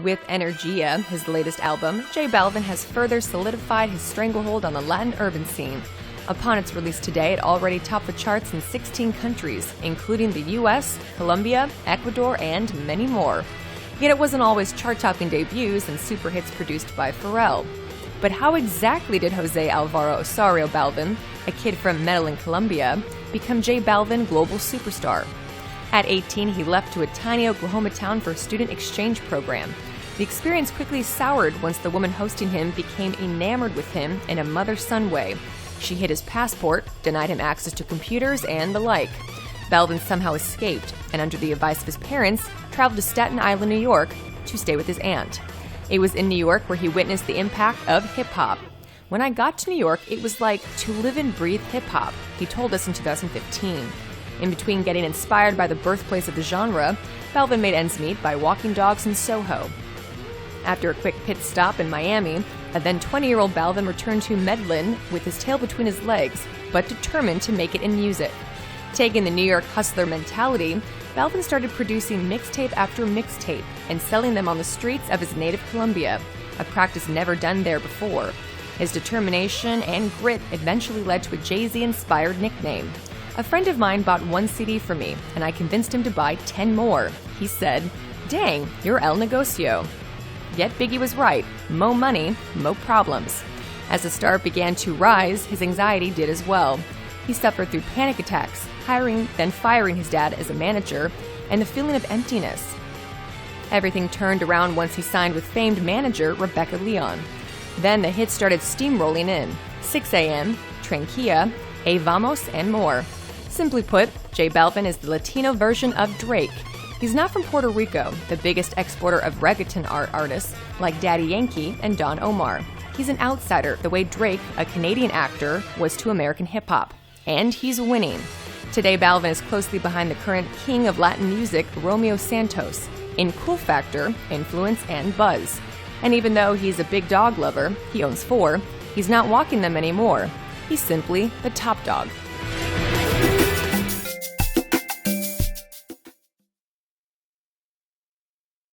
With Energia, his latest album, J Balvin has further solidified his stranglehold on the Latin urban scene. Upon its release today, it already topped the charts in 16 countries, including the US, Colombia, Ecuador, and many more. Yet it wasn't always chart-topping debuts and super hits produced by Pharrell. But how exactly did Jose Alvaro Osorio Balvin, a kid from Medellin, Colombia, become J Balvin global superstar? At 18, he left to a tiny Oklahoma town for a student exchange program. The experience quickly soured once the woman hosting him became enamored with him in a mother-son way. She hid his passport, denied him access to computers, and the like. Balvin somehow escaped, and under the advice of his parents, traveled to Staten Island, New York, to stay with his aunt. It was in New York where he witnessed the impact of hip-hop. "When I got to New York, it was like to live and breathe hip-hop," he told us in 2015. In between getting inspired by the birthplace of the genre, Balvin made ends meet by walking dogs in Soho. After a quick pit stop in Miami, a then 20-year-old Balvin returned to Medellin with his tail between his legs, but determined to make it in music. Taking the New York hustler mentality, Balvin started producing mixtape after mixtape and selling them on the streets of his native Colombia, a practice never done there before. His determination and grit eventually led to a Jay-Z-inspired nickname. "A friend of mine bought one CD for me, and I convinced him to buy 10 more. He said, 'Dang, you're El Negocio.' Yet Biggie was right. Mo money, mo problems." As the star began to rise, his anxiety did as well. He suffered through panic attacks, hiring, then firing his dad as a manager, and the feeling of emptiness. Everything turned around once he signed with famed manager Rebecca Leon. Then the hits started steamrolling in: 6 a.m., Tranquilla, A Vamos, and more. Simply put, J Balvin is the Latino version of Drake. He's not from Puerto Rico, the biggest exporter of reggaeton artists like Daddy Yankee and Don Omar. He's an outsider, the way Drake, a Canadian actor, was to American hip-hop. And he's winning. Today, Balvin is closely behind the current king of Latin music, Romeo Santos, in cool factor, influence, and buzz. And even though he's a big dog lover, he owns 4, he's not walking them anymore. He's simply the top dog.